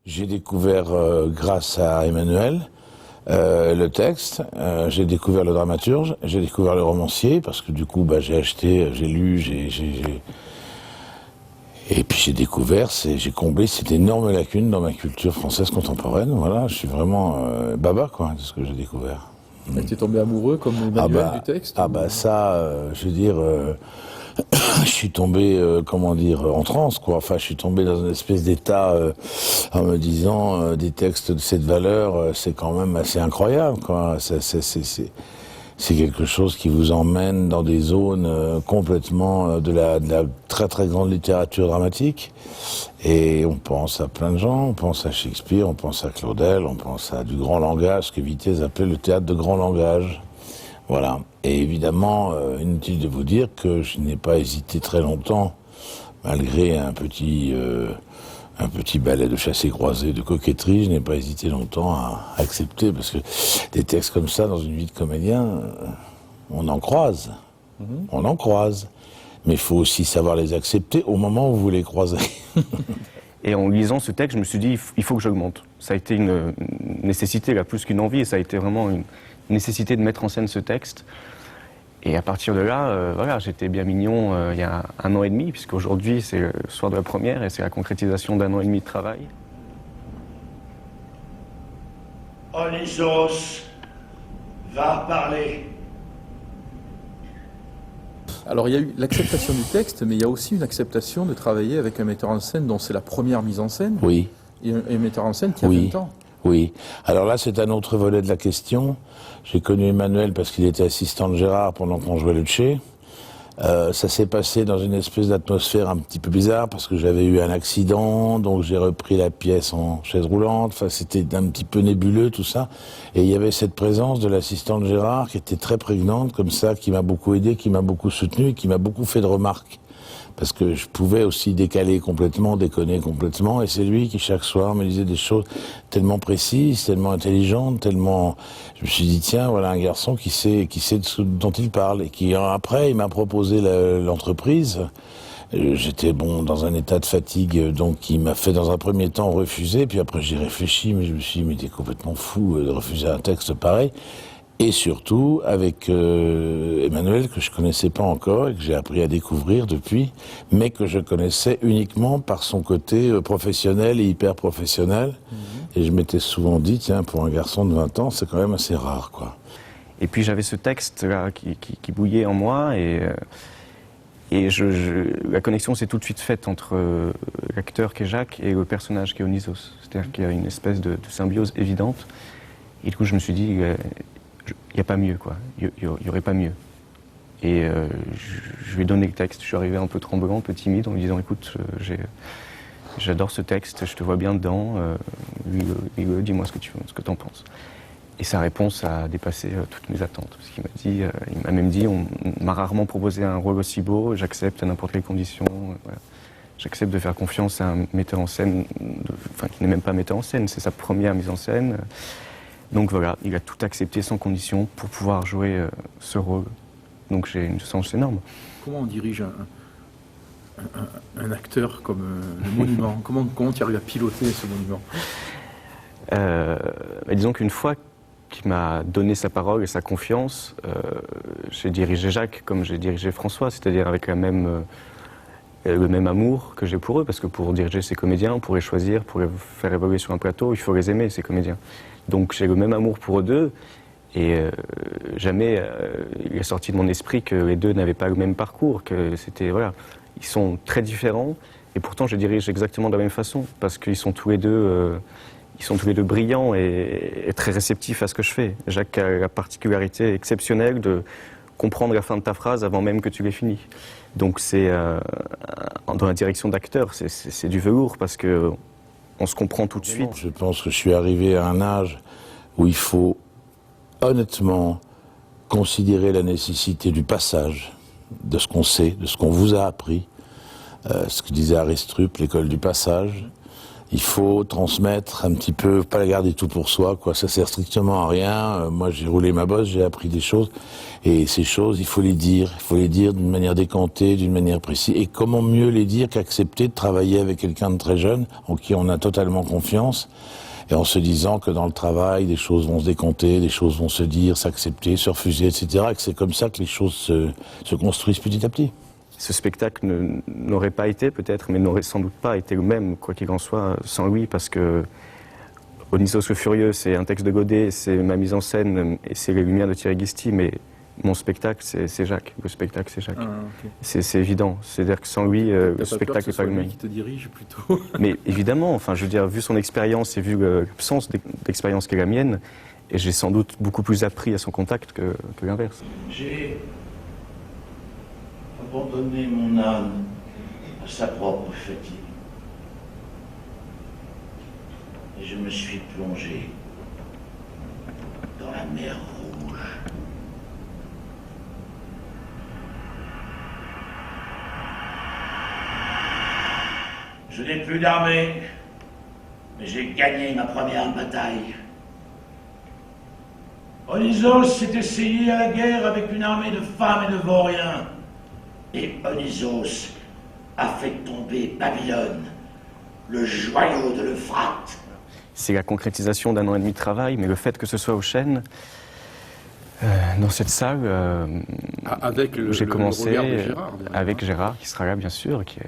J'ai découvert, grâce à Emmanuel, le texte, j'ai découvert le dramaturge, j'ai découvert le romancier, parce que du coup, j'ai acheté, j'ai lu, et puis j'ai découvert, j'ai comblé cette énorme lacune dans ma culture française contemporaine. Voilà, je suis vraiment baba, quoi, de ce que j'ai découvert. Et tu es tombé amoureux, comme Emmanuel, du texte Je veux dire, je suis tombé, en transe, quoi. Enfin, je suis tombé dans une espèce d'état en me disant, des textes de cette valeur, c'est quand même assez incroyable, quoi. C'est quelque chose qui vous emmène dans des zones complètement de la très très grande littérature dramatique. Et on pense à plein de gens, on pense à Shakespeare, on pense à Claudel, on pense à du grand langage, ce que Vitesse appelait le théâtre de grand langage. Voilà. Et évidemment, inutile de vous dire que je n'ai pas hésité très longtemps, malgré un petit ballet de chassé-croisé, de coquetterie, je n'ai pas hésité longtemps à accepter, parce que des textes comme ça, dans une vie de comédien, on en croise. On en croise. Mais il faut aussi savoir les accepter au moment où vous les croisez. Et en lisant ce texte, je me suis dit, il faut que j'augmente. Ça a été une nécessité, là, plus qu'une envie, et ça a été vraiment une nécessité de mettre en scène ce texte. Et à partir de là, voilà, j'étais bien mignon il y a 1 an et demi, puisqu'aujourd'hui c'est le soir de la première et c'est la concrétisation d'1 an et demi de travail. Onisos va parler. Alors il y a eu l'acceptation du texte, mais il y a aussi une acceptation de travailler avec un metteur en scène dont c'est la première mise en scène. Oui. Et un metteur en scène qui a 20 ans. Oui. Alors là, c'est un autre volet de la question. J'ai connu Emmanuel parce qu'il était assistant de Gérard pendant qu'on jouait le Tché. Ça s'est passé dans une espèce d'atmosphère un petit peu bizarre parce que j'avais eu un accident, donc j'ai repris la pièce en chaise roulante. Enfin, c'était un petit peu nébuleux tout ça. Et il y avait cette présence de l'assistant de Gérard qui était très prégnante comme ça, qui m'a beaucoup aidé, qui m'a beaucoup soutenu et qui m'a beaucoup fait de remarques. Parce que je pouvais aussi décaler complètement, déconner complètement, et c'est lui qui chaque soir me disait des choses tellement précises, tellement intelligentes, tellement... Je me suis dit, tiens, voilà un garçon qui sait de ce dont il parle, et qui après, il m'a proposé l'entreprise. J'étais dans un état de fatigue, donc il m'a fait dans un premier temps refuser, puis après j'ai réfléchi, mais je me suis dit, mais t'es complètement fou de refuser un texte pareil. Et surtout avec Emmanuel, que je connaissais pas encore et que j'ai appris à découvrir depuis, mais que je connaissais uniquement par son côté professionnel et hyper professionnel. Et je m'étais souvent dit, tiens, pour un garçon de 20 ans, c'est quand même assez rare, quoi. Et puis j'avais ce texte-là qui bouillait en moi, et la connexion s'est tout de suite faite entre l'acteur qui est Jacques et le personnage qui est Onisos. C'est-à-dire qu'il y a une espèce de symbiose évidente. Et du coup, je me suis dit... il n'y a pas mieux, quoi. Il n'y aurait pas mieux. Et je lui ai donné le texte. Je suis arrivé un peu tremblant, un peu timide, en lui disant, écoute, j'adore ce texte, je te vois bien dedans. Dis-moi ce que tu en penses. Et sa réponse a dépassé toutes mes attentes. Parce qu'il m'a dit, il m'a même dit, on m'a rarement proposé un rôle aussi beau, j'accepte à n'importe quelle condition. Voilà. J'accepte de faire confiance à un metteur en scène, qui n'est même pas metteur en scène, c'est sa première mise en scène. Donc voilà, il a tout accepté sans condition pour pouvoir jouer ce rôle. Donc j'ai une chance énorme. Comment on dirige un acteur comme le monument? Comment tu arrives à piloter ce monument? Disons qu'une fois qu'il m'a donné sa parole et sa confiance, j'ai dirigé Jacques comme j'ai dirigé François, c'est-à-dire avec le même amour que j'ai pour eux, parce que pour diriger ces comédiens, pour les choisir, pour les faire évoluer sur un plateau, il faut les aimer, ces comédiens. Donc j'ai le même amour pour eux deux, et jamais il est sorti de mon esprit que les deux n'avaient pas le même parcours, que c'était, voilà, ils sont très différents, et pourtant je les dirige exactement de la même façon, parce qu'ils sont tous les deux, brillants et très réceptifs à ce que je fais. Jacques a la particularité exceptionnelle de comprendre la fin de ta phrase avant même que tu l'aies finie. Donc c'est, dans la direction d'acteur, c'est du velours, parce que on se comprend tout de suite. Je pense que je suis arrivé à un âge où il faut honnêtement considérer la nécessité du passage, de ce qu'on sait, de ce qu'on vous a appris, ce que disait Aristrup, l'école du passage, Il faut transmettre un petit peu, pas la garder tout pour soi, quoi. Ça sert strictement à rien. Moi, j'ai roulé ma bosse, j'ai appris des choses. Et ces choses, il faut les dire. Il faut les dire d'une manière décantée, d'une manière précise. Et comment mieux les dire qu'accepter de travailler avec quelqu'un de très jeune, en qui on a totalement confiance, et en se disant que dans le travail, des choses vont se décompter, des choses vont se dire, s'accepter, se refuser, etc. Et que c'est comme ça que les choses se construisent petit à petit. Ce spectacle n'aurait pas été peut-être, mais n'aurait sans doute pas été le même, quoi qu'il en soit, sans lui, parce que Onisos le Furieux, c'est un texte de Godet, c'est ma mise en scène, et c'est les lumières de Thierry Guisti, mais mon spectacle, c'est Jacques. Le spectacle, c'est Jacques. Ah, okay. C'est évident. C'est-à-dire que sans lui, le spectacle n'est pas le même. Lui qui te dirige plutôt. Mais évidemment, enfin, je veux dire, vu son expérience et vu l'absence d'expérience qui est la mienne, et j'ai sans doute beaucoup plus appris à son contact que l'inverse. J'ai abandonné mon âme à sa propre fatigue. Et je me suis plongé dans la mer Rouge. Je n'ai plus d'armée, mais j'ai gagné ma première bataille. Onisos s'est essayé à la guerre avec une armée de femmes et de vauriens. Et Onisos a fait tomber Babylone, le joyau de l'Euphrate. C'est la concrétisation d'un an et demi de travail, mais le fait que ce soit aux Chênes, dans cette salle, avec j'ai commencé le regard de Gérard, avec Gérard, qui sera là bien sûr, à qui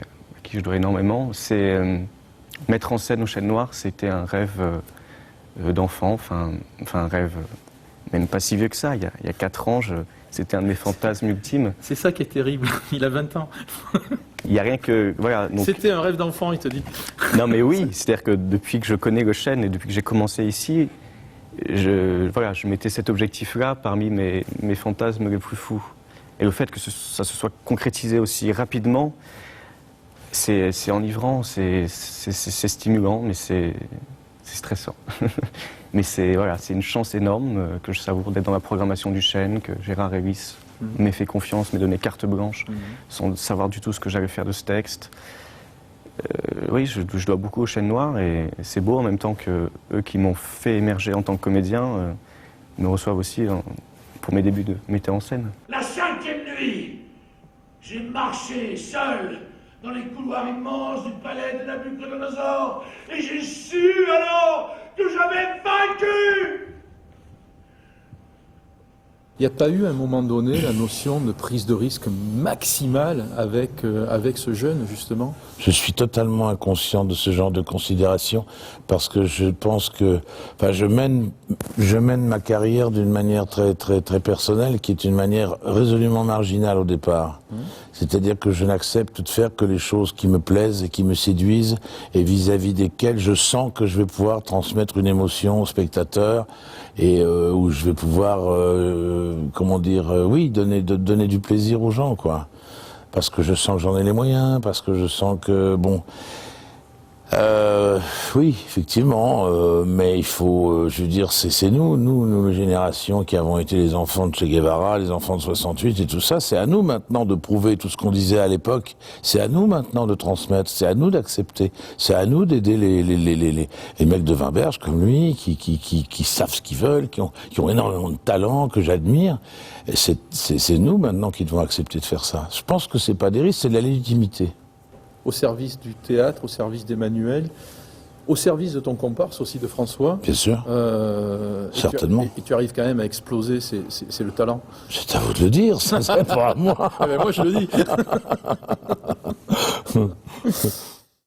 je dois énormément. C'est mettre en scène aux Chênes Noirs, c'était un rêve d'enfant, enfin un rêve même pas si vieux que ça. Il y a 4 ans, c'était un de mes fantasmes ultimes. C'est ça qui est terrible. Il a 20 ans. Il n'y a rien que... Voilà, donc... C'était un rêve d'enfant, il te dit. Non mais oui, c'est-à-dire que depuis que je connais le Chêne et depuis que j'ai commencé ici, je mettais cet objectif-là parmi mes fantasmes les plus fous. Et le fait que ça se soit concrétisé aussi rapidement, c'est enivrant, c'est stimulant, mais c'est stressant. Mais c'est une chance énorme que je savoure d'être dans la programmation du Chêne, que Gérard Ellis m'ait fait confiance, m'ait donné carte blanche, sans savoir du tout ce que j'allais faire de ce texte. Oui, je dois beaucoup aux Chênes Noirs et c'est beau en même temps que eux qui m'ont fait émerger en tant que comédien me reçoivent aussi pour mes débuts de metteur en scène. La 5e nuit, j'ai marché seul dans les couloirs immenses du palais de Nabuchodonosor et j'ai su alors que j'avais vaincu. Il n'y a pas eu à un moment donné la notion de prise de risque maximale avec ce jeune, justement? Je suis totalement inconscient de ce genre de considération parce que je pense que, enfin, je mène ma carrière d'une manière très personnelle, qui est une manière résolument marginale au départ. C'est-à-dire que je n'accepte de faire que les choses qui me plaisent et qui me séduisent et vis-à-vis desquelles je sens que je vais pouvoir transmettre une émotion au spectateur et où je vais pouvoir, donner du plaisir aux gens, quoi. Parce que je sens que j'en ai les moyens, parce que je sens que, oui, effectivement, mais il faut, je veux dire, c'est nous, générations qui avons été les enfants de Che Guevara, les enfants de 68 et tout ça, c'est à nous maintenant de prouver tout ce qu'on disait à l'époque, c'est à nous maintenant de transmettre, c'est à nous d'accepter, c'est à nous d'aider les mecs de Wimberge comme lui, qui savent ce qu'ils veulent, qui ont énormément de talent, que j'admire, et c'est nous maintenant qui devons accepter de faire ça. Je pense que c'est pas des risques, c'est de la légitimité. Au service du théâtre, au service d'Emmanuel, au service de ton comparse aussi, de François. Bien sûr, certainement. Et tu arrives quand même à exploser, c'est le talent. C'est à vous de le dire, ça, c'est pas à moi. Ah ben moi je le dis.